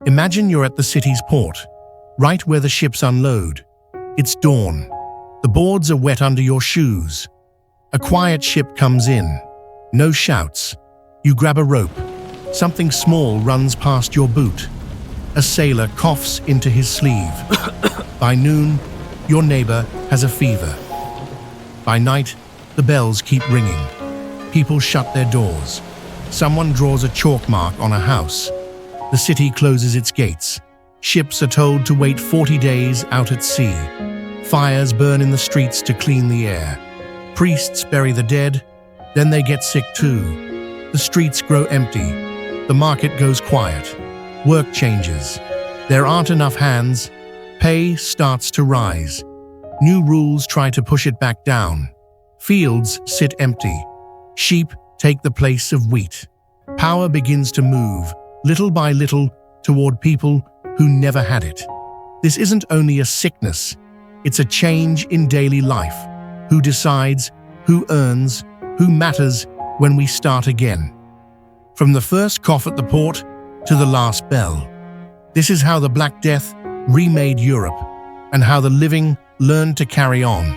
Imagine you're at the city's port, right where the ships unload. It's dawn. The boards are wet under your shoes. A quiet ship comes in. No shouts. You grab a rope. Something small runs past your boot. A sailor coughs into his sleeve. By noon, your neighbor has a fever. By night, the bells keep ringing. People shut their doors. Someone draws a chalk mark on a house. The city closes its gates. Ships are told to wait 40 days out at sea. Fires burn in the streets to clean the air. Priests bury the dead, then they get sick too. The streets grow empty. The market goes quiet. Work changes. There aren't enough hands. Pay starts to rise. New rules try to push it back down. Fields sit empty. Sheep take the place of wheat. Power begins to move, little by little, toward people who never had it. This isn't only a sickness, it's a change in daily life. Who decides, who earns, who matters when we start again? From the first cough at the port to the last bell. This is how the Black Death remade Europe, and how the living learned to carry on.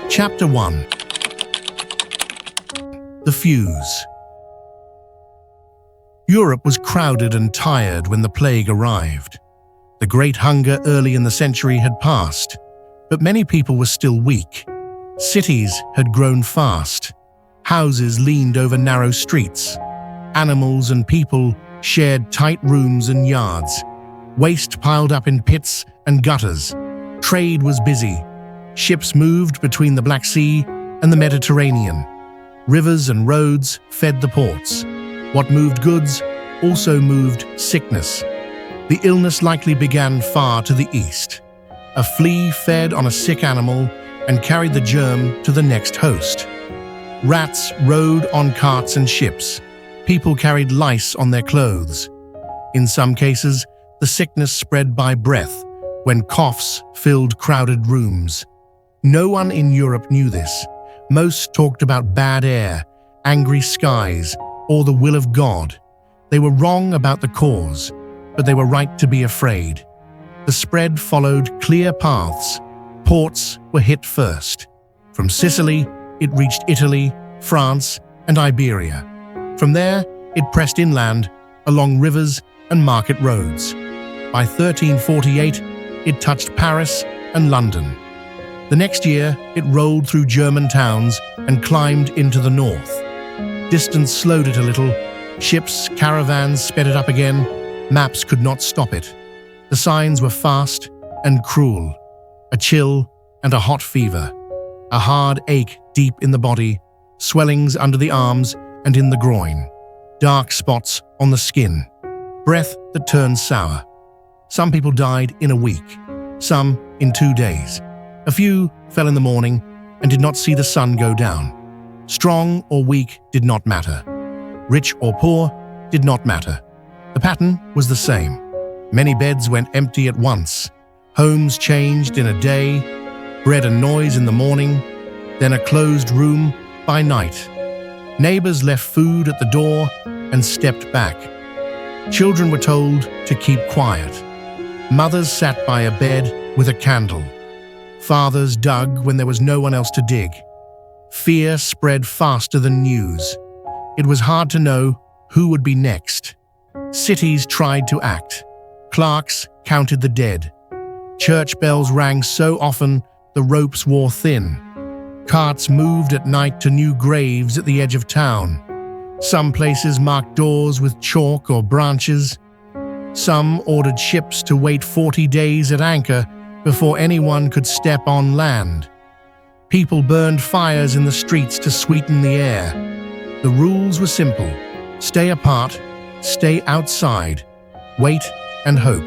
Chapter 1. The Fuse. Europe was crowded and tired when the plague arrived. The Great Hunger early in the century had passed, but many people were still weak. Cities had grown fast. Houses leaned over narrow streets. Animals and people shared tight rooms and yards. Waste piled up in pits and gutters. Trade was busy. Ships moved between the Black Sea and the Mediterranean. Rivers and roads fed the ports. What moved goods also moved sickness. The illness likely began far to the east. A flea fed on a sick animal and carried the germ to the next host. Rats rode on carts and ships. People carried lice on their clothes. In some cases, the sickness spread by breath when coughs filled crowded rooms. No one in Europe knew this. Most talked about bad air, angry skies, or the will of God. They were wrong about the cause, but they were right to be afraid. The spread followed clear paths. Ports were hit first. From Sicily, it reached Italy, France, and Iberia. From there, it pressed inland, along rivers and market roads. By 1348, it touched Paris and London. The next year, it rolled through German towns and climbed into the north. Distance slowed it a little. Ships, caravans sped it up again. Maps could not stop it. The signs were fast and cruel. A chill and a hot fever. A hard ache deep in the body. Swellings under the arms and in the groin. Dark spots on the skin. Breath that turned sour. Some people died in a week. Some in 2 days. A few fell in the morning and did not see the sun go down. Strong or weak did not matter. Rich or poor did not matter. The pattern was the same. Many beds went empty at once. Homes changed in a day. Bread and noise in the morning, then a closed room by night. Neighbors left food at the door and stepped back. Children were told to keep quiet. Mothers sat by a bed with a candle. Fathers dug when there was no one else to dig. Fear spread faster than news. It was hard to know who would be next. Cities tried to act. Clerks counted the dead. Church bells rang so often the ropes wore thin. Carts moved at night to new graves at the edge of town. Some places marked doors with chalk or branches. Some ordered ships to wait 40 days at anchor before anyone could step on land. People burned fires in the streets to sweeten the air. The rules were simple. Stay apart, stay outside, wait and hope.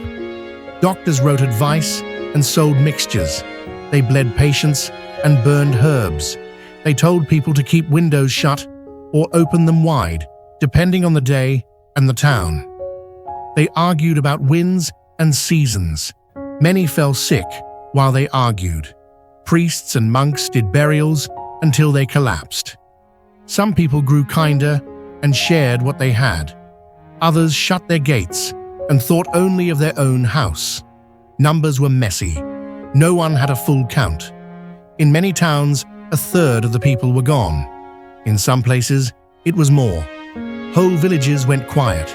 Doctors wrote advice and sold mixtures. They bled patients and burned herbs. They told people to keep windows shut or open them wide, depending on the day and the town. They argued about winds and seasons. Many fell sick while they argued. Priests and monks did burials until they collapsed. Some people grew kinder and shared what they had. Others shut their gates and thought only of their own house. Numbers were messy. No one had a full count. In many towns, a third of the people were gone. In some places, it was more. Whole villages went quiet.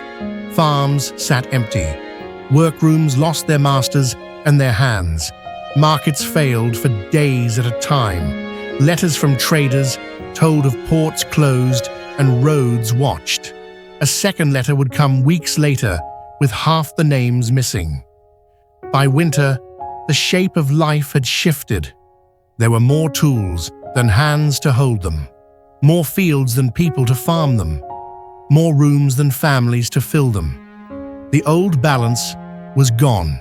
Farms sat empty. Workrooms lost their masters and their hands. Markets failed for days at a time. Letters from traders told of ports closed and roads watched. A second letter would come weeks later with half the names missing. By winter, the shape of life had shifted. There were more tools than hands to hold them, more fields than people to farm them, more rooms than families to fill them. The old balance was gone.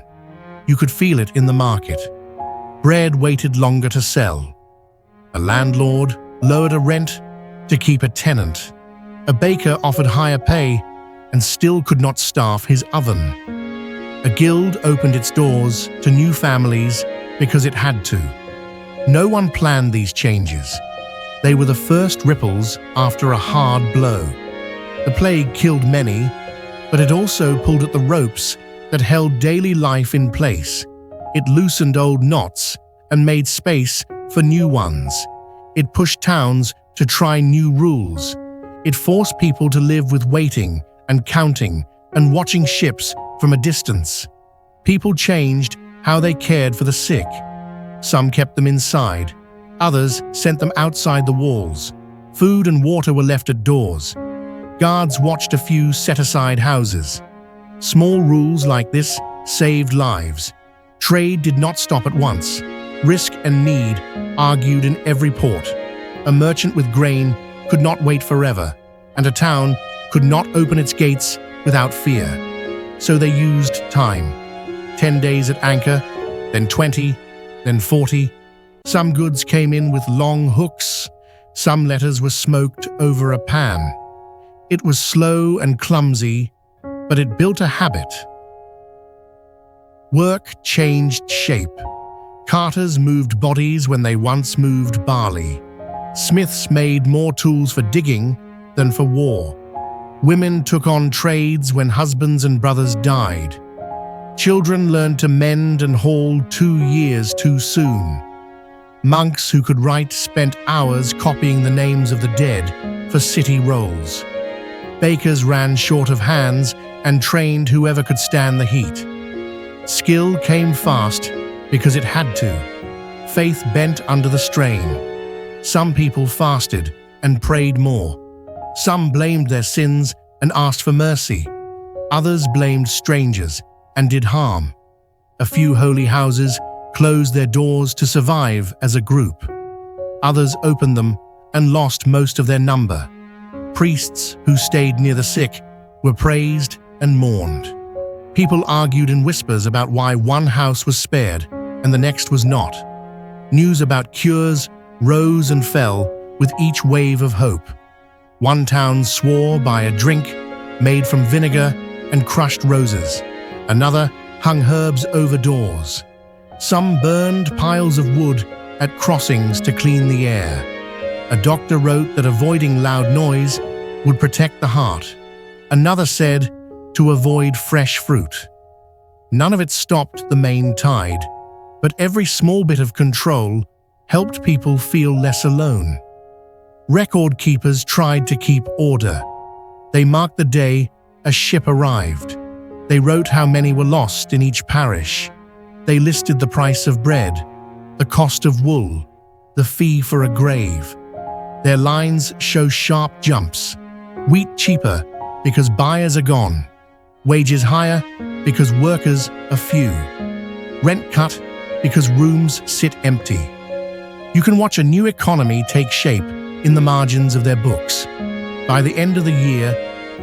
You could feel it in the market. Bread waited longer to sell. A landlord lowered a rent to keep a tenant. A baker offered higher pay and still could not staff his oven. A guild opened its doors to new families because it had to. No one planned these changes. They were the first ripples after a hard blow. The plague killed many, but it also pulled at the ropes that held daily life in place. It loosened old knots and made space for new ones. It pushed towns to try new rules. It forced people to live with waiting and counting and watching ships from a distance. People changed how they cared for the sick. Some kept them inside. Others sent them outside the walls. Food and water were left at doors. Guards watched a few set-aside houses. Small rules like this saved lives. Trade did not stop at once. Risk and need argued in every port. A merchant with grain could not wait forever, and a town could not open its gates without fear. So they used time. 10 days at anchor, then 20, then 40. Some goods came in with long hooks. Some letters were smoked over a pan. It was slow and clumsy, but it built a habit. Work changed shape. Carters moved bodies when they once moved barley. Smiths made more tools for digging than for war. Women took on trades when husbands and brothers died. Children learned to mend and haul 2 years too soon. Monks who could write spent hours copying the names of the dead for city rolls. Bakers ran short of hands and trained whoever could stand the heat. Skill came fast because it had to. Faith bent under the strain. Some people fasted and prayed more. Some blamed their sins and asked for mercy. Others blamed strangers and did harm. A few holy houses closed their doors to survive as a group. Others opened them and lost most of their number. Priests who stayed near the sick were praised and mourned. People argued in whispers about why one house was spared and the next was not. News about cures rose and fell with each wave of hope. One town swore by a drink made from vinegar and crushed roses. Another hung herbs over doors. Some burned piles of wood at crossings to clean the air. A doctor wrote that avoiding loud noise would protect the heart. Another said to avoid fresh fruit. None of it stopped the main tide, but every small bit of control helped people feel less alone. Record keepers tried to keep order. They marked the day a ship arrived. They wrote how many were lost in each parish. They listed the price of bread, the cost of wool, the fee for a grave. Their lines show sharp jumps. Wheat cheaper because buyers are gone. Wages higher because workers are few. Rent cut because rooms sit empty. You can watch a new economy take shape in the margins of their books. By the end of the year,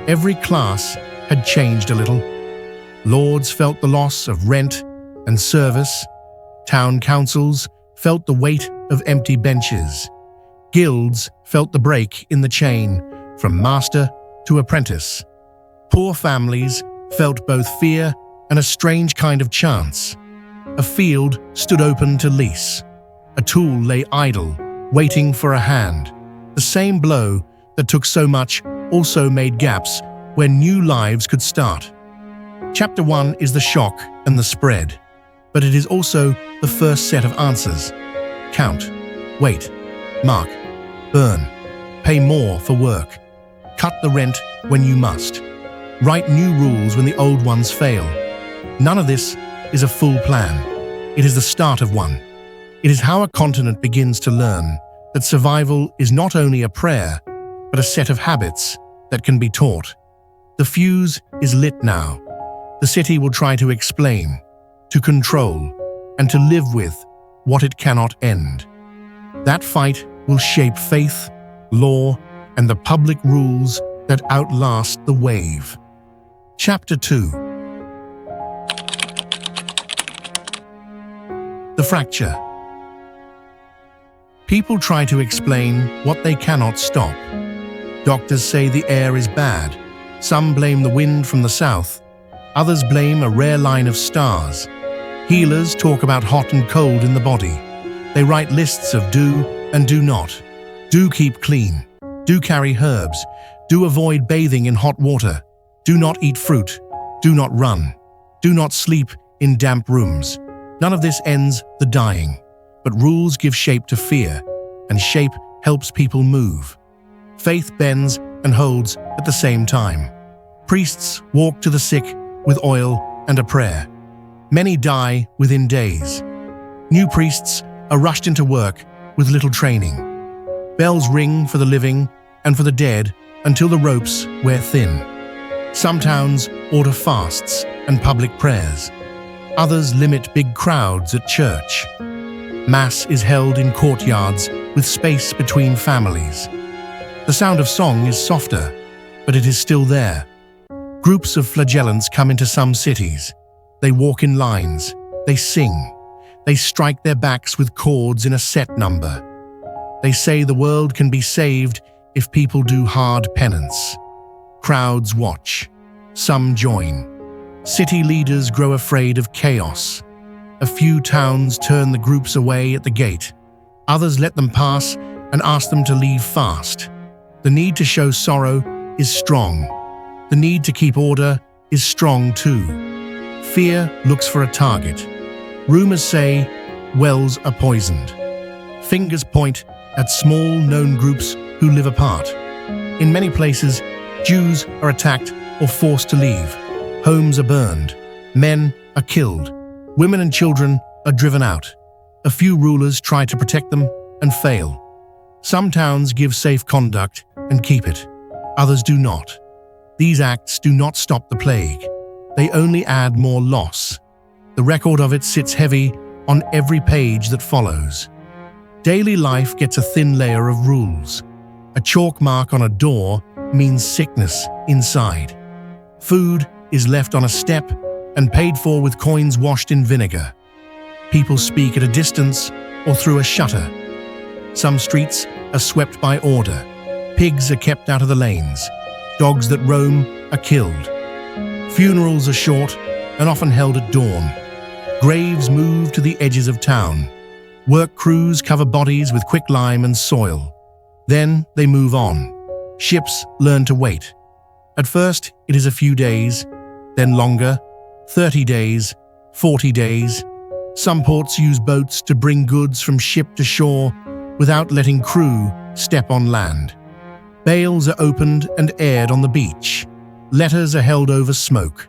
every class had changed a little. Lords felt the loss of rent and service. Town councils felt the weight of empty benches. Guilds felt the break in the chain from master to apprentice. Poor families felt both fear and a strange kind of chance. A field stood open to lease. A tool lay idle, waiting for a hand. The same blow that took so much also made gaps where new lives could start. Chapter 1 is the shock and the spread, but it is also the first set of answers. Count, wait, mark, burn, pay more for work, cut the rent when you must, write new rules when the old ones fail. None of this is a full plan. It is the start of one. It is how a continent begins to learn that survival is not only a prayer, but a set of habits that can be taught. The fuse is lit now. The city will try to explain, to control, and to live with what it cannot end. That fight will shape faith, law, and the public rules that outlast the wave. Chapter 2. The fracture. People try to explain what they cannot stop. Doctors say the air is bad. Some blame the wind from the south. Others blame a rare line of stars. Healers talk about hot and cold in the body. They write lists of do and do not. Do keep clean. Do carry herbs. Do avoid bathing in hot water. Do not eat fruit. Do not run. Do not sleep in damp rooms. None of this ends the dying, but rules give shape to fear, and shape helps people move. Faith bends and holds at the same time. Priests walk to the sick with oil and a prayer. Many die within days. New priests are rushed into work with little training. Bells ring for the living and for the dead until the ropes wear thin. Some towns order fasts and public prayers. Others limit big crowds at church. Mass is held in courtyards with space between families. The sound of song is softer, but it is still there. Groups of flagellants come into some cities. They walk in lines. They sing. They strike their backs with chords in a set number. They say the world can be saved if people do hard penance. Crowds watch. Some join. City leaders grow afraid of chaos. A few towns turn the groups away at the gate. Others let them pass and ask them to leave fast. The need to show sorrow is strong. The need to keep order is strong too. Fear looks for a target. Rumors say wells are poisoned. Fingers point at small known groups who live apart. In many places, Jews are attacked or forced to leave. Homes are burned. Men are killed. Women and children are driven out. A few rulers try to protect them and fail. Some towns give safe conduct and keep it. Others do not. These acts do not stop the plague. They only add more loss. The record of it sits heavy on every page that follows. Daily life gets a thin layer of rules. A chalk mark on a door means sickness inside. Food is left on a step and paid for with coins washed in vinegar. People speak at a distance or through a shutter. Some streets are swept by order. Pigs are kept out of the lanes. Dogs that roam are killed. Funerals are short and often held at dawn. Graves move to the edges of town. Work crews cover bodies with quicklime and soil. Then they move on. Ships learn to wait. At first, it is a few days, then longer, 30 days, 40 days. Some ports use boats to bring goods from ship to shore without letting crew step on land. Bales are opened and aired on the beach. Letters are held over smoke.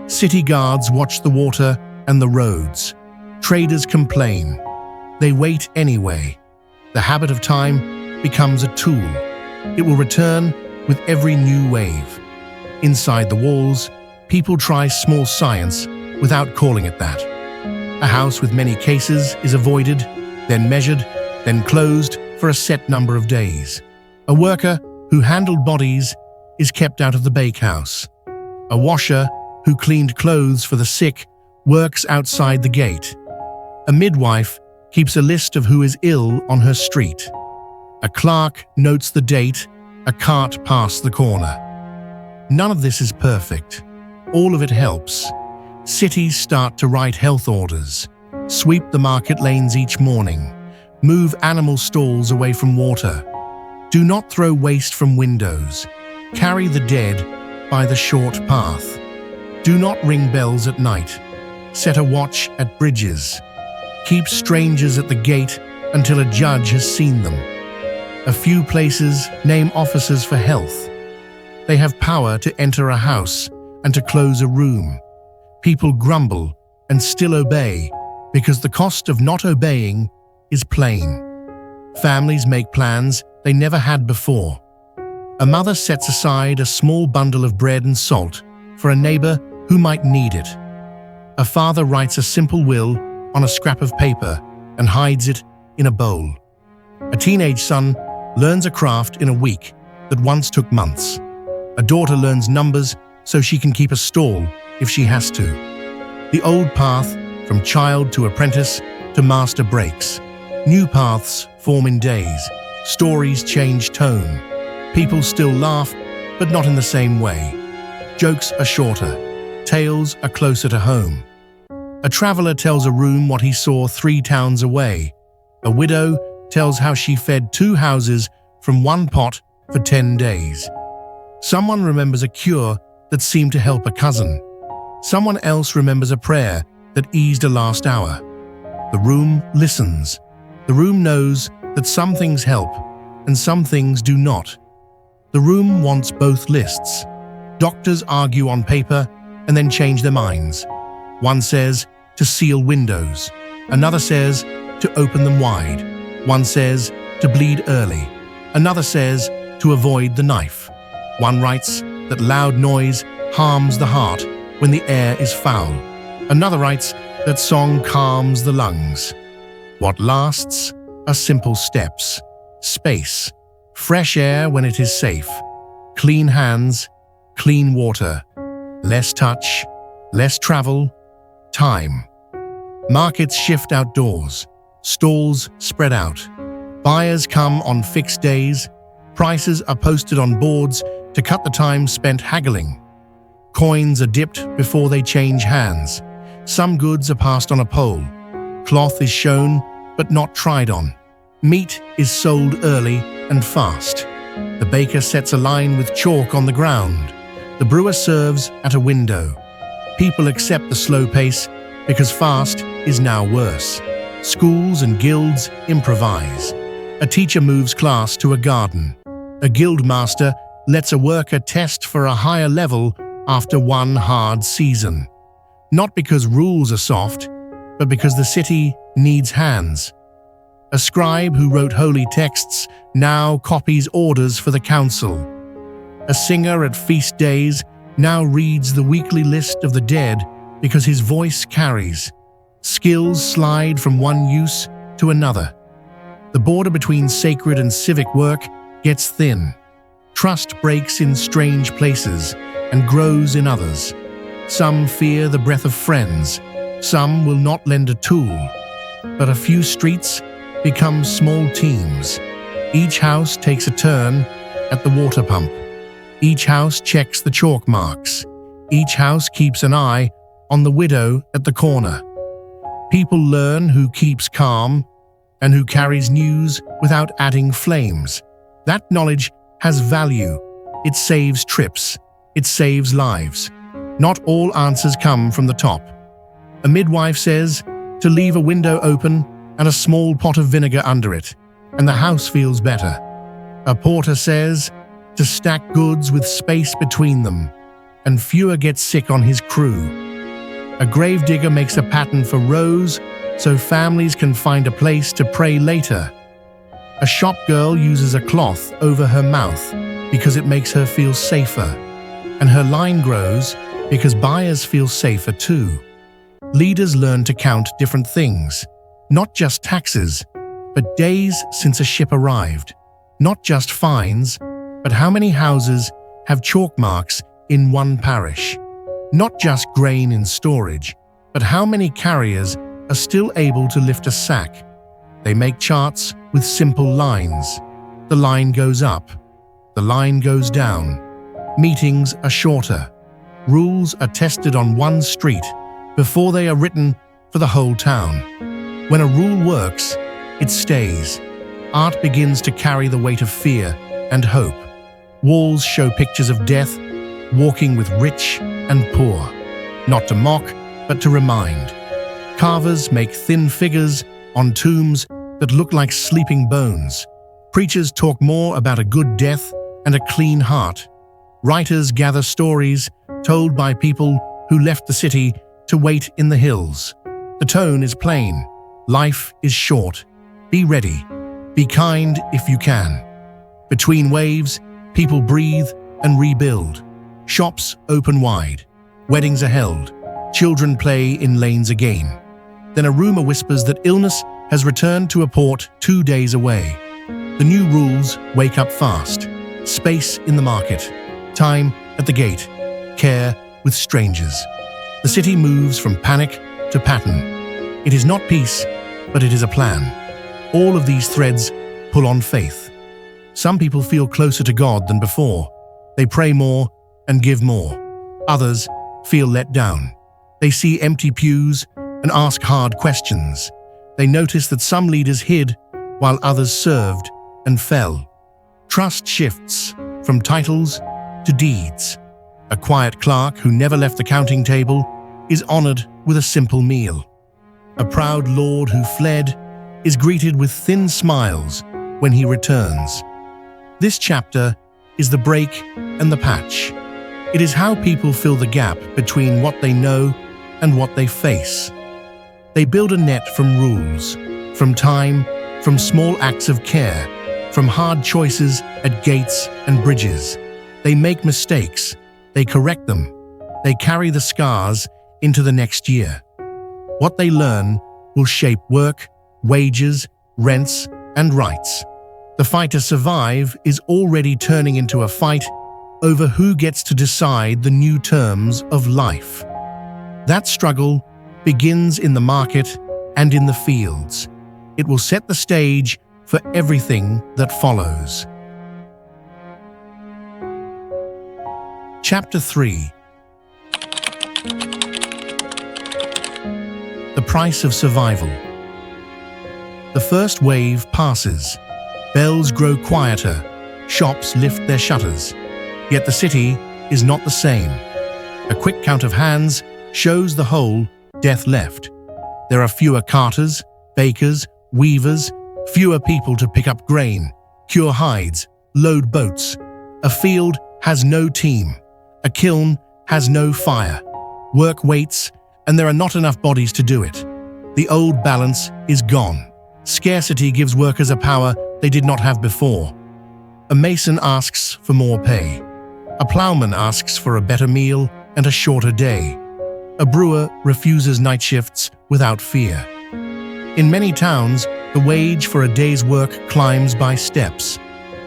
City guards watch the water and the roads. Traders complain. They wait anyway. The habit of time becomes a tool. It will return with every new wave. Inside the walls, people try small science without calling it that. A house with many cases is avoided, then measured, then closed for a set number of days. A worker who handled bodies is kept out of the bakehouse. A washer who cleaned clothes for the sick works outside the gate. A midwife keeps a list of who is ill on her street. A clerk notes the date a cart passed the corner. None of this is perfect. All of it helps. Cities start to write health orders. Sweep the market lanes each morning. Move animal stalls away from water. Do not throw waste from windows. Carry the dead by the short path. Do not ring bells at night. Set a watch at bridges. Keep strangers at the gate until a judge has seen them. A few places name officers for health. They have power to enter a house and to close a room. People grumble and still obey because the cost of not obeying is plain. Families make plans they never had before. A mother sets aside a small bundle of bread and salt for a neighbor who might need it. A father writes a simple will on a scrap of paper and hides it in a bowl. A teenage son learns a craft in a week that once took months. A daughter learns numbers so she can keep a stall if she has to. The old path from child to apprentice to master breaks. New paths form in days. Stories change tone. People still laugh, but not in the same way. Jokes are shorter. Tales are closer to home. A traveler tells a room what he saw 3 towns away. A widow tells how she fed 2 houses from 1 pot for 10 days. Someone remembers a cure that seemed to help a cousin. Someone else remembers a prayer that eased a last hour. The room listens. The room knows that some things help and some things do not. The room wants both lists. Doctors argue on paper and then change their minds. One says to seal windows. Another says to open them wide. One says to bleed early. Another says to avoid the knife. One writes that loud noise harms the heart when the air is foul. Another writes that song calms the lungs. What lasts are simple steps. Space. Fresh air when it is safe. Clean hands. Clean water. Less touch. Less travel. Time. Markets shift outdoors. Stalls spread out. Buyers come on fixed days. Prices are posted on boards to cut the time spent haggling. Coins are dipped before they change hands. Some goods are passed on a pole. Cloth is shown, but not tried on. Meat is sold early and fast. The baker sets a line with chalk on the ground. The brewer serves at a window. People accept the slow pace because fast is now worse. Schools and guilds improvise. A teacher moves class to a garden. A guild master lets a worker test for a higher level after one hard season. Not because rules are soft, but because the city needs hands. A scribe who wrote holy texts now copies orders for the council. A singer at feast days now reads the weekly list of the dead because his voice carries. Skills slide from one use to another. The border between sacred and civic work gets thin. Trust breaks in strange places and grows in others. Some fear the breath of friends. Some will not lend a tool. But a few streets become small teams. Each house takes a turn at the water pump. Each house checks the chalk marks. Each house keeps an eye on the widow at the corner. People learn who keeps calm and who carries news without adding flames. That knowledge has value. It saves trips. It saves lives. Not all answers come from the top. A midwife says to leave a window open and a small pot of vinegar under it, and the house feels better. A porter says to stack goods with space between them, and fewer get sick on his crew. A gravedigger makes a pattern for rows so families can find a place to pray later. A shop girl uses a cloth over her mouth because it makes her feel safer, and her line grows because buyers feel safer too. Leaders learn to count different things, not just taxes, but days since a ship arrived, not just fines, but how many houses have chalk marks in one parish, not just grain in storage, but how many carriers are still able to lift a sack. They make charts with simple lines. The line goes up. The line goes down. Meetings are shorter. Rules are tested on one street before they are written for the whole town. When a rule works, it stays. Art begins to carry the weight of fear and hope. Walls show pictures of death, walking with rich and poor, not to mock, but to remind. Carvers make thin figures on tombs that look like sleeping bones. Preachers talk more about a good death and a clean heart. Writers gather stories told by people who left the city to wait in the hills. The tone is plain. Life is short. Be ready. Be kind if you can. Between waves, people breathe and rebuild. Shops open wide. Weddings are held. Children play in lanes again. Then a rumor whispers that illness has returned to a port 2 days away. The new rules wake up fast. Space in the market. Time at the gate. Care with strangers. The city moves from panic to pattern. It is not peace, but it is a plan. All of these threads pull on faith. Some people feel closer to God than before. They pray more and give more. Others feel let down. They see empty pews and ask hard questions. They notice that some leaders hid while others served and fell. Trust shifts from titles to deeds. A quiet clerk who never left the counting table is honored with a simple meal. A proud lord who fled is greeted with thin smiles when he returns. This chapter is the break and the patch. It is how people fill the gap between what they know and what they face. They build a net from rules, from time, from small acts of care, from hard choices at gates and bridges. They make mistakes, they correct them, they carry the scars into the next year. What they learn will shape work, wages, rents, and rights. The fight to survive is already turning into a fight over who gets to decide the new terms of life. That struggle begins in the market and in the fields. It will set the stage for everything that follows. Chapter 3. The price of survival. The first wave passes. Bells grow quieter. Shops lift their shutters. Yet the city is not the same. A quick count of hands shows the whole death left. There are fewer carters, bakers, weavers, fewer people to pick up grain, cure hides, load boats. A field has no team. A kiln has no fire. Work waits, and there are not enough bodies to do it. The old balance is gone. Scarcity gives workers a power they did not have before. A mason asks for more pay. A plowman asks for a better meal and a shorter day. A brewer refuses night shifts without fear. In many towns, the wage for a day's work climbs by steps.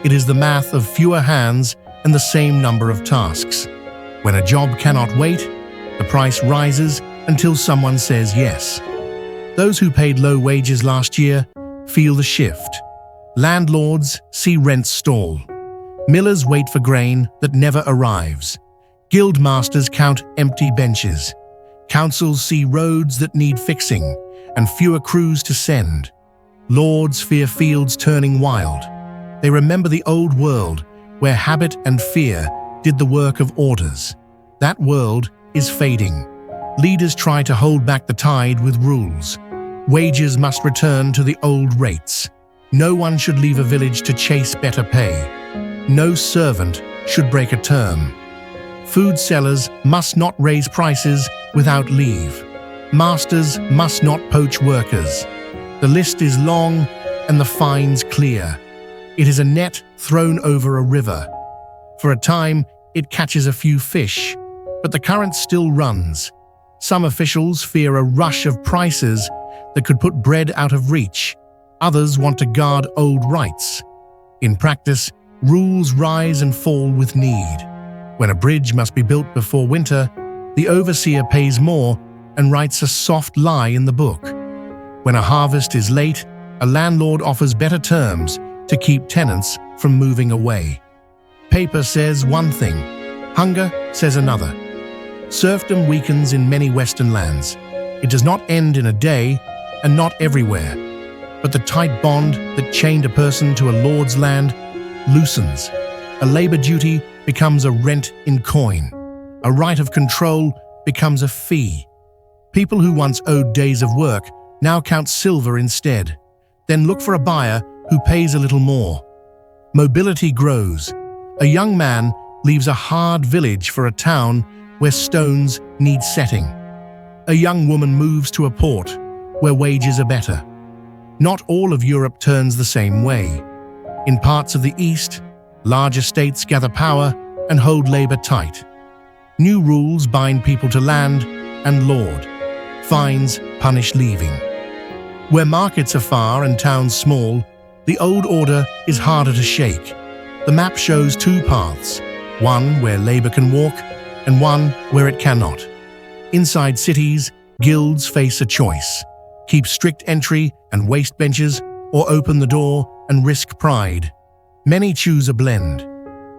It is the math of fewer hands and the same number of tasks. When a job cannot wait, the price rises until someone says yes. Those who paid low wages last year feel the shift. Landlords see rents stall. Millers wait for grain that never arrives. Guild masters count empty benches. Councils see roads that need fixing and fewer crews to send. Lords fear fields turning wild. They remember the old world where habit and fear did the work of orders. That world is fading. Leaders try to hold back the tide with rules. Wages must return to the old rates. No one should leave a village to chase better pay. No servant should break a term. Food sellers must not raise prices without leave. Masters must not poach workers. The list is long and the fines clear. It is a net thrown over a river. For a time, it catches a few fish, but the current still runs. Some officials fear a rush of prices that could put bread out of reach. Others want to guard old rights. In practice, rules rise and fall with need. When a bridge must be built before winter, the overseer pays more and writes a soft lie in the book. When a harvest is late, a landlord offers better terms to keep tenants from moving away. Paper says one thing, hunger says another. Serfdom weakens in many Western lands. It does not end in a day, and not everywhere, but the tight bond that chained a person to a lord's land loosens. A labor duty becomes a rent in coin. A right of control becomes a fee. People who once owed days of work now count silver instead, then look for a buyer who pays a little more. Mobility grows. A young man leaves a hard village for a town where stones need setting. A young woman moves to a port where wages are better. Not all of Europe turns the same way. In parts of the East, large estates gather power and hold labor tight. New rules bind people to land and lord. Fines punish leaving. Where markets are far and towns small, the old order is harder to shake. The map shows two paths, one where labor can walk and one where it cannot. Inside cities, guilds face a choice. Keep strict entry and waste benches, or open the door and risk pride. Many choose a blend.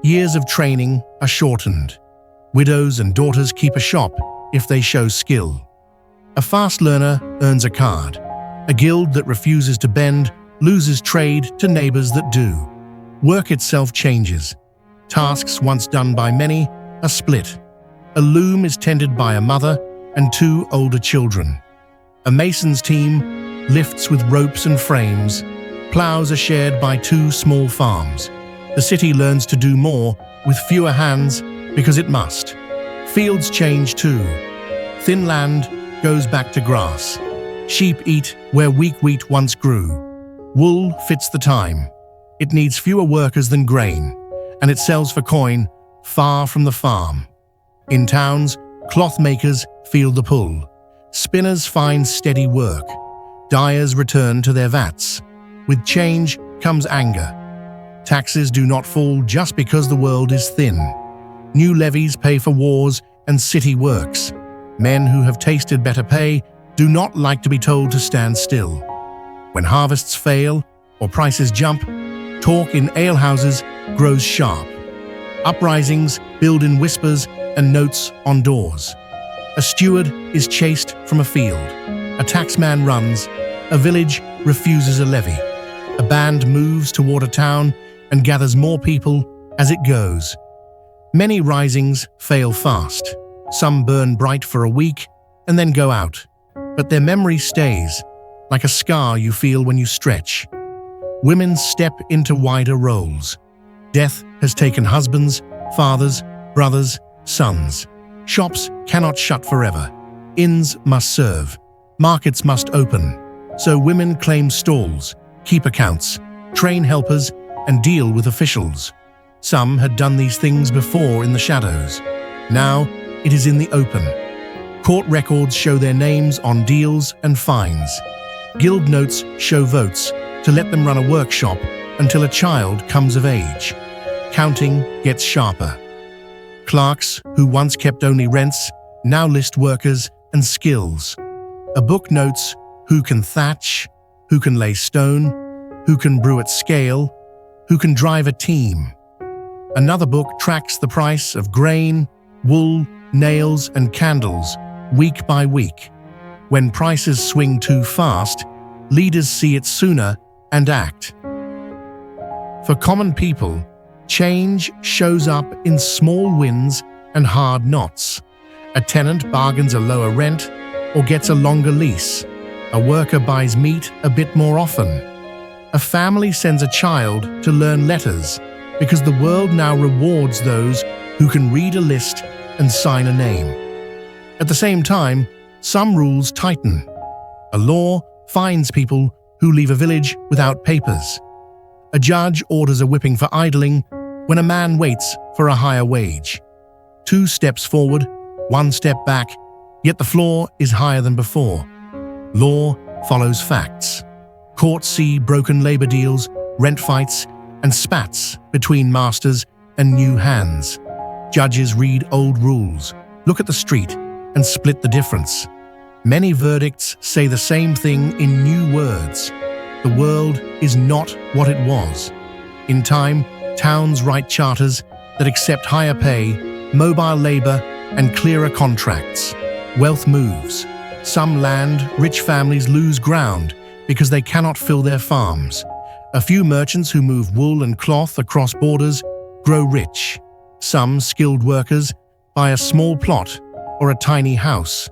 Years of training are shortened. Widows and daughters keep a shop if they show skill. A fast learner earns a card. A guild that refuses to bend loses trade to neighbors that do. Work itself changes. Tasks once done by many are split. A loom is tended by a mother and two older children. A mason's team lifts with ropes and frames. Plows are shared by two small farms. The city learns to do more with fewer hands because it must. Fields change too. Thin land goes back to grass. Sheep eat where weak wheat once grew. Wool fits the time. It needs fewer workers than grain, and it sells for coin far from the farm. In towns, cloth makers feel the pull. Spinners find steady work. Dyers return to their vats. With change comes anger. Taxes do not fall just because the world is thin. New levies pay for wars and city works. Men who have tasted better pay do not like to be told to stand still. When harvests fail or prices jump, talk in alehouses grows sharp. Uprisings build in whispers and notes on doors. A steward is chased from a field. A taxman runs. A village refuses a levy. A band moves toward a town and gathers more people as it goes. Many risings fail fast. Some burn bright for a week and then go out. But their memory stays, like a scar you feel when you stretch. Women step into wider roles. Death has taken husbands, fathers, brothers, sons. Shops cannot shut forever. Inns must serve. Markets must open. So women claim stalls, keep accounts, train helpers, and deal with officials. Some had done these things before in the shadows. Now it is in the open. Court records show their names on deals and fines. Guild notes show votes to let them run a workshop until a child comes of age. Counting gets sharper. Clerks, who once kept only rents, now list workers and skills. A book notes who can thatch, who can lay stone, who can brew at scale, who can drive a team. Another book tracks the price of grain, wool, nails, and candles week by week. When prices swing too fast, leaders see it sooner and act. For common people, change shows up in small wins and hard knots. A tenant bargains a lower rent or gets a longer lease. A worker buys meat a bit more often. A family sends a child to learn letters because the world now rewards those who can read a list and sign a name. At the same time, some rules tighten. A law fines people who leave a village without papers. A judge orders a whipping for idling when a man waits for a higher wage. 2 steps forward, 1 step back, yet the floor is higher than before. Law follows facts. Courts see broken labor deals, rent fights, and spats between masters and new hands. Judges read old rules, look at the street, and split the difference. Many verdicts say the same thing in new words. The world is not what it was. In time, towns write charters that accept higher pay, mobile labor, and clearer contracts. Wealth moves. Some land, rich families lose ground because they cannot fill their farms. A few merchants who move wool and cloth across borders grow rich. Some skilled workers buy a small plot or a tiny house.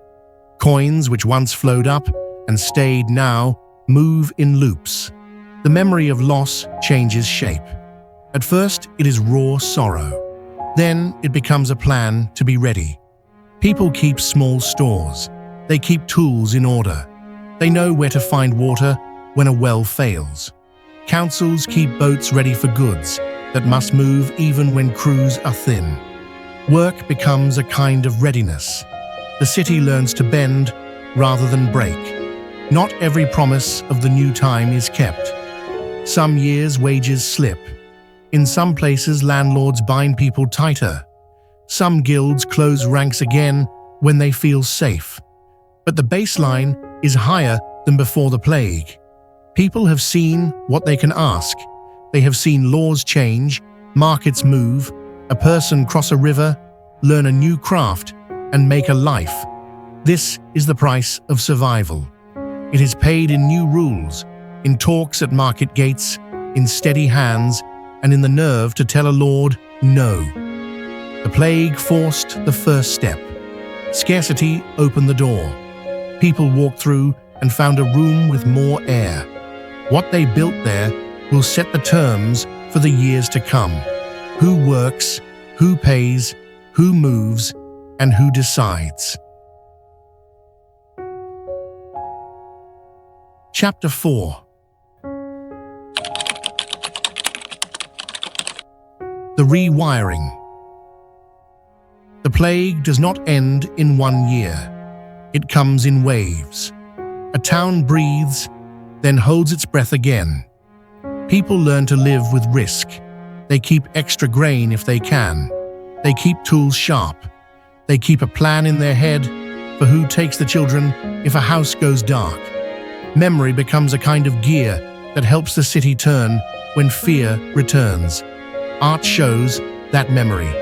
Coins which once flowed up and stayed now move in loops. The memory of loss changes shape. At first, it is raw sorrow. Then it becomes a plan to be ready. People keep small stores. They keep tools in order. They know where to find water when a well fails. Councils keep boats ready for goods that must move even when crews are thin. Work becomes a kind of readiness. The city learns to bend rather than break. Not every promise of the new time is kept. Some years wages slip. In some places, landlords bind people tighter. Some guilds close ranks again when they feel safe. But the baseline is higher than before the plague. People have seen what they can ask. They have seen laws change, markets move, a person cross a river, learn a new craft, and make a life. This is the price of survival. It is paid in new rules, in talks at market gates, in steady hands, and in the nerve to tell a lord no. The plague forced the first step. Scarcity opened the door. People walked through and found a room with more air. What they built there will set the terms for the years to come. Who works, who pays, who moves, and who decides. Chapter 4. The Rewiring. The plague does not end in 1 year. It comes in waves. A town breathes, then holds its breath again. People learn to live with risk. They keep extra grain if they can. They keep tools sharp. They keep a plan in their head for who takes the children if a house goes dark. Memory becomes a kind of gear that helps the city turn when fear returns. Art shows that memory.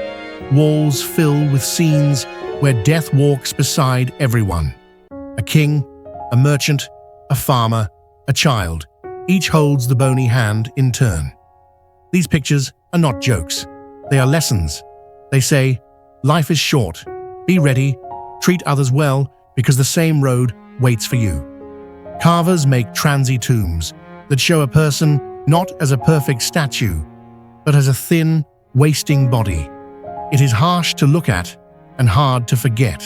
Walls fill with scenes where death walks beside everyone. A king, a merchant, a farmer, a child. Each holds the bony hand in turn. These pictures are not jokes. They are lessons. They say, life is short. Be ready. Treat others well because the same road waits for you. Carvers make transy tombs that show a person not as a perfect statue, but as a thin, wasting body. It is harsh to look at and hard to forget.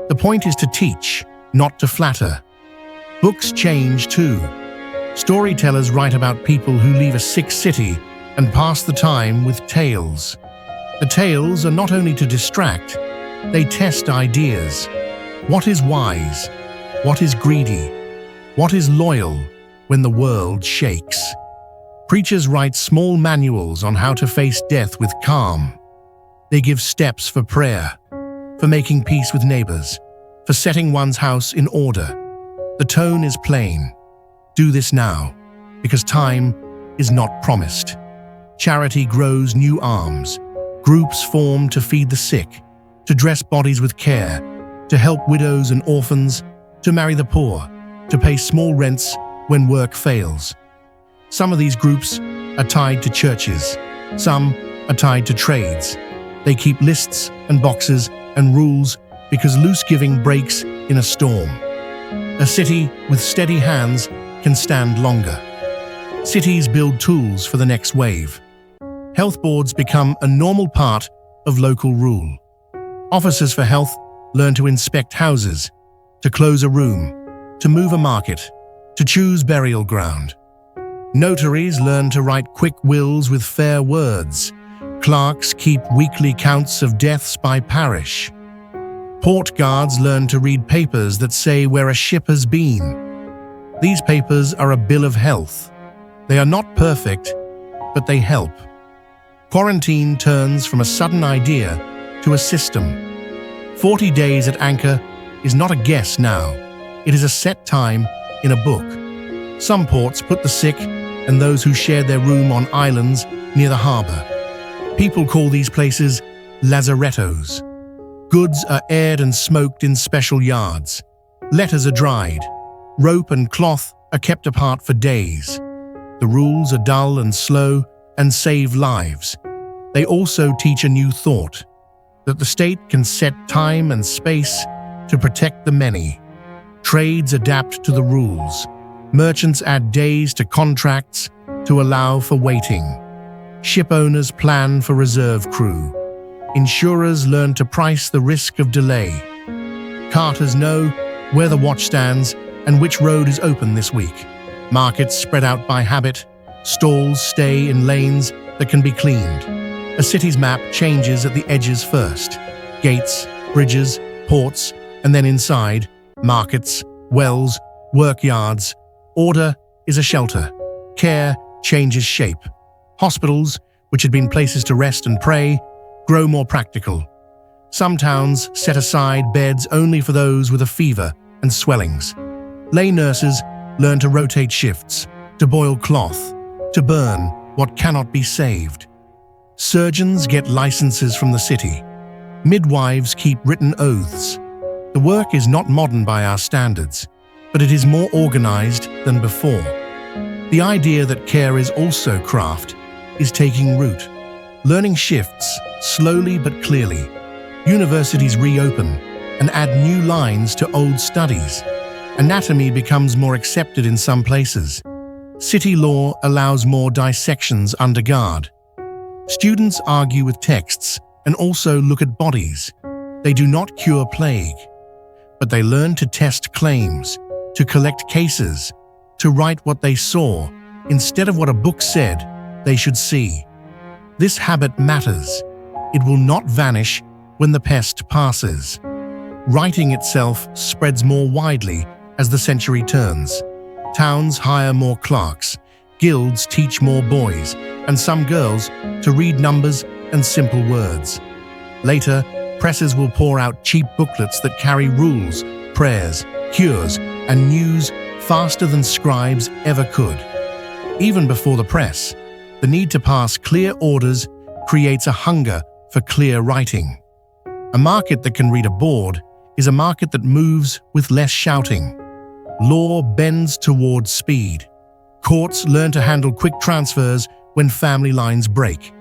The point is to teach, not to flatter. Books change too. Storytellers write about people who leave a sick city and pass the time with tales. The tales are not only to distract, they test ideas. What is wise? What is greedy? What is loyal when the world shakes? Preachers write small manuals on how to face death with calm. They give steps for prayer, for making peace with neighbors, for setting one's house in order. The tone is plain. Do this now, because time is not promised. Charity grows new arms. Groups form to feed the sick, to dress bodies with care, to help widows and orphans, to marry the poor, to pay small rents when work fails. Some of these groups are tied to churches. Some are tied to trades. They keep lists and boxes and rules because loose giving breaks in a storm. A city with steady hands can stand longer. Cities build tools for the next wave. Health boards become a normal part of local rule. Officers for health learn to inspect houses, to close a room, to move a market, to choose burial ground. Notaries learn to write quick wills with fair words. Clerks keep weekly counts of deaths by parish. Port guards learn to read papers that say where a ship has been. These papers are a bill of health. They are not perfect, but they help. Quarantine turns from a sudden idea to a system. 40 days at anchor is not a guess now. It is a set time in a book. Some ports put the sick and those who shared their room on islands near the harbor. People call these places lazarettos. Goods are aired and smoked in special yards. Letters are dried. Rope and cloth are kept apart for days. The rules are dull and slow and save lives. They also teach a new thought, that the state can set time and space to protect the many. Trades adapt to the rules. Merchants add days to contracts to allow for waiting. Ship owners plan for reserve crew. Insurers learn to price the risk of delay. Carters know where the watch stands and which road is open this week. Markets spread out by habit. Stalls stay in lanes that can be cleaned. A city's map changes at the edges first. Gates, bridges, ports, and then inside, markets, wells, workyards. Order is a shelter. Care changes shape. Hospitals, which had been places to rest and pray, grow more practical. Some towns set aside beds only for those with a fever and swellings. Lay nurses learn to rotate shifts, to boil cloth, to burn what cannot be saved. Surgeons get licenses from the city. Midwives keep written oaths. The work is not modern by our standards, but it is more organized than before. The idea that care is also craft is taking root. Learning shifts, slowly but clearly. Universities reopen and add new lines to old studies. Anatomy becomes more accepted in some places. City law allows more dissections under guard. Students argue with texts and also look at bodies. They do not cure plague, but they learn to test claims, to collect cases, to write what they saw instead of what a book said they should see. This habit matters. It will not vanish when the pest passes. Writing itself spreads more widely as the century turns. Towns hire more clerks, guilds teach more boys, and some girls to read numbers and simple words. Later, presses will pour out cheap booklets that carry rules, prayers, cures, and news faster than scribes ever could. Even before the press, the need to pass clear orders creates a hunger for clear writing. A market that can read a board is a market that moves with less shouting. Law bends towards speed. Courts learn to handle quick transfers when family lines break.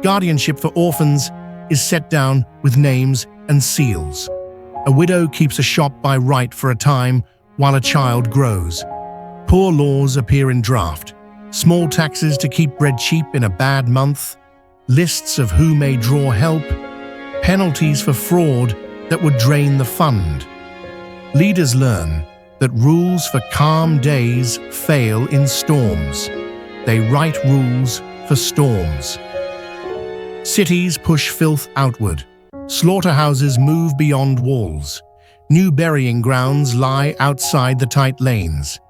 Guardianship for orphans is set down with names and seals. A widow keeps a shop by right for a time while a child grows. Poor laws appear in draft. Small taxes to keep bread cheap in a bad month. Lists of who may draw help. Penalties for fraud that would drain the fund. Leaders learn that rules for calm days fail in storms. They write rules for storms. Cities push filth outward. Slaughterhouses move beyond walls. New burying grounds lie outside the tight lanes.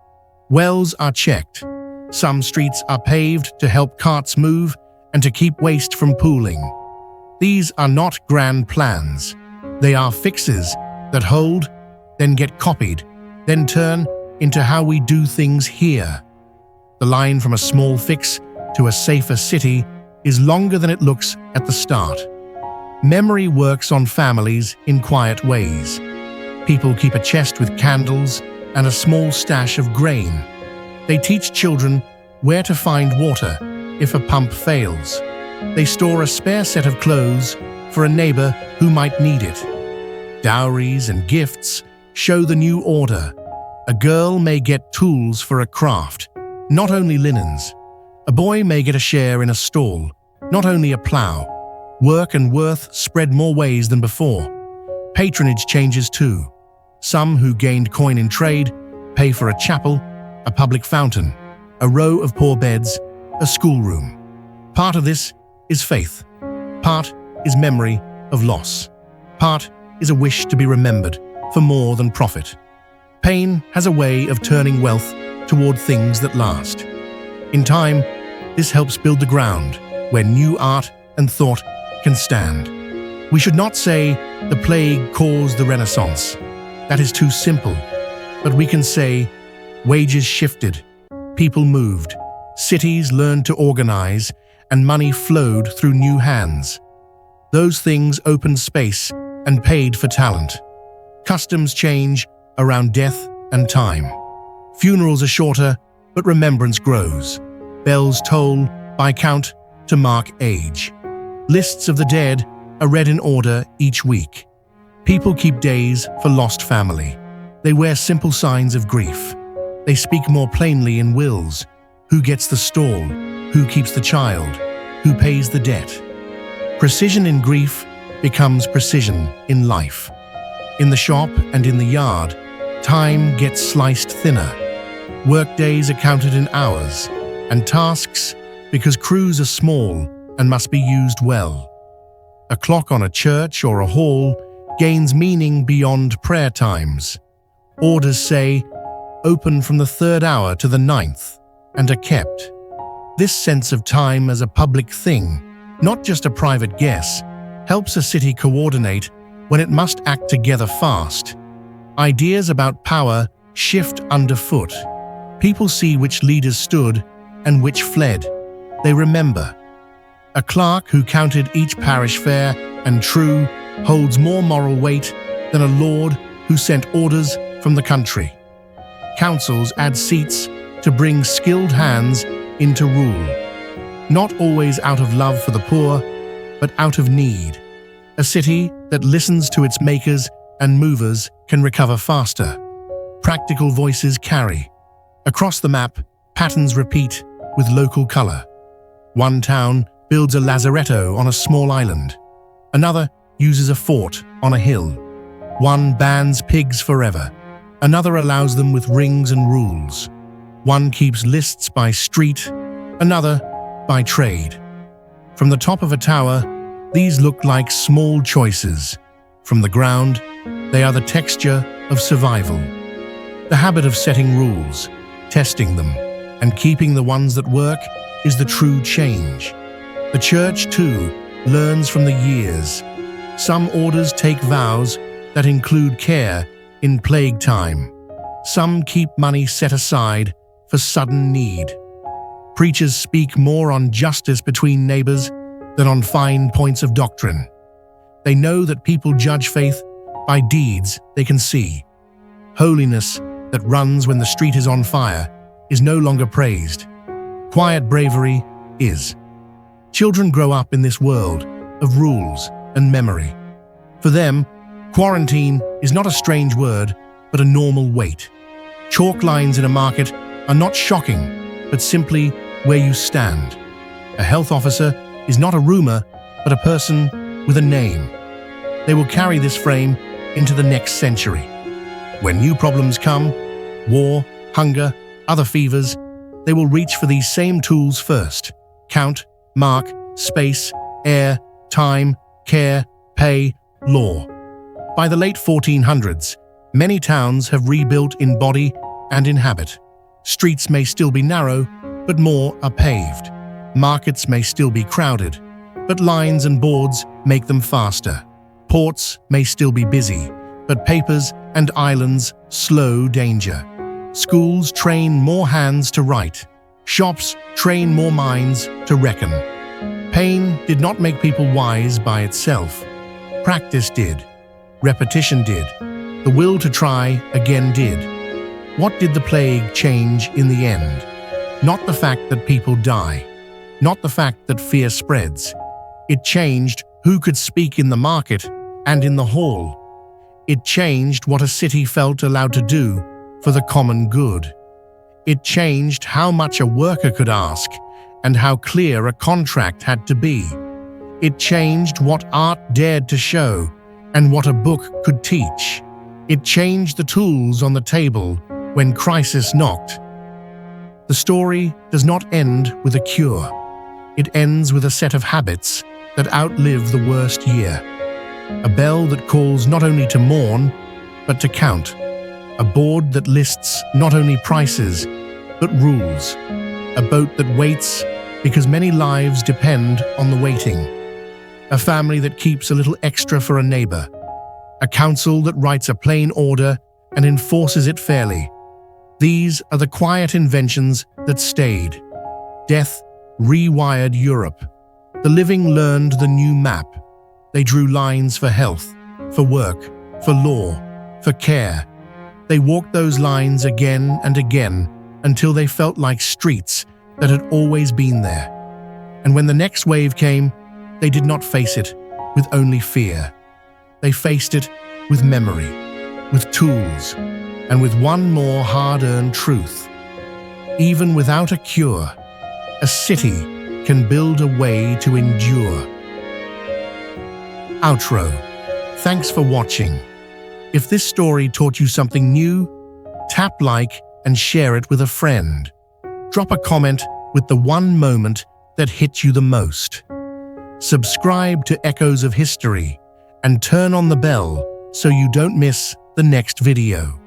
Wells are checked. Some streets are paved to help carts move and to keep waste from pooling. These are not grand plans. They are fixes that hold, then get copied, then turn into how we do things here. The line from a small fix to a safer city is longer than it looks at the start. Memory works on families in quiet ways. People keep a chest with candles and a small stash of grain. They teach children where to find water if a pump fails. They store a spare set of clothes for a neighbor who might need it. Dowries and gifts show the new order. A girl may get tools for a craft, not only linens. A boy may get a share in a stall, not only a plough. Work and worth spread more ways than before. Patronage changes too. Some who gained coin in trade pay for a chapel, a public fountain, a row of poor beds, a schoolroom. Part of this is faith. Part is memory of loss. Part is a wish to be remembered for more than profit. Pain has a way of turning wealth toward things that last. In time, this helps build the ground where new art and thought can stand. We should not say the plague caused the Renaissance. That is too simple. But we can say wages shifted, people moved, cities learned to organize, and money flowed through new hands. Those things opened space and paid for talent. Customs change around death and time. Funerals are shorter, but remembrance grows. Bells toll by count to mark age. Lists of the dead are read in order each week. People keep days for lost family. They wear simple signs of grief. They speak more plainly in wills. Who gets the stall? Who keeps the child? Who pays the debt? Precision in grief becomes precision in life. In the shop and in the yard, time gets sliced thinner. Workdays are counted in hours, and tasks because crews are small and must be used well. A clock on a church or a hall gains meaning beyond prayer times. Orders say, open from the 3rd hour to the 9th, and are kept. This sense of time as a public thing, not just a private guess, helps a city coordinate when it must act together fast. Ideas about power shift underfoot. People see which leaders stood and which fled. They remember. A clerk who counted each parish fair and true holds more moral weight than a lord who sent orders from the country. Councils add seats to bring skilled hands into rule, not always out of love for the poor, but out of need. A city that listens to its makers and movers can recover faster. Practical voices carry. Across the map, patterns repeat with local color. One town builds a lazaretto on a small island. Another uses a fort on a hill. One bans pigs forever. Another allows them with rings and rules. One keeps lists by street, another by trade. From the top of a tower, these look like small choices. From the ground, they are the texture of survival. The habit of setting rules, testing them, and keeping the ones that work is the true change. The church, too, learns from the years. Some orders take vows that include care in plague time. Some keep money set aside for sudden need. Preachers speak more on justice between neighbors than on fine points of doctrine. They know that people judge faith by deeds they can see. Holiness that runs when the street is on fire is no longer praised. Quiet bravery is. Children grow up in this world of rules and memory. For them, quarantine is not a strange word, but a normal weight. Chalk lines in a market are not shocking, but simply where you stand. A health officer is not a rumor, but a person with a name. They will carry this frame into the next century. When new problems come, war, hunger, other fevers, they will reach for these same tools first. Count, mark, space, air, time, care, pay, law. By the late 1400s, many towns have rebuilt in body and in habit. Streets may still be narrow, but more are paved. Markets may still be crowded, but lines and boards make them faster. Ports may still be busy, but papers and islands slow danger. Schools train more hands to write. Shops train more minds to reckon. Pain did not make people wise by itself. Practice did. Repetition did. The will to try again did. What did the plague change in the end? Not the fact that people die. Not the fact that fear spreads. It changed who could speak in the market and in the hall. It changed what a city felt allowed to do for the common good. It changed how much a worker could ask and how clear a contract had to be. It changed what art dared to show and what a book could teach. It changed the tools on the table when crisis knocked. The story does not end with a cure. It ends with a set of habits that outlive the worst year. A bell that calls not only to mourn, but to count. A board that lists not only prices, but rules. A boat that waits because many lives depend on the waiting. A family that keeps a little extra for a neighbor. A council that writes a plain order and enforces it fairly. These are the quiet inventions that stayed. Death rewired Europe. The living learned the new map. They drew lines for health, for work, for law, for care. They walked those lines again and again until they felt like streets that had always been there. And when the next wave came, they did not face it with only fear. They faced it with memory, with tools, and with one more hard-earned truth. Even without a cure, a city can build a way to endure. Outro. Thanks for watching. If this story taught you something new, tap like and share it with a friend. Drop a comment with the one moment that hit you the most. Subscribe to Echoes of History and turn on the bell so you don't miss the next video.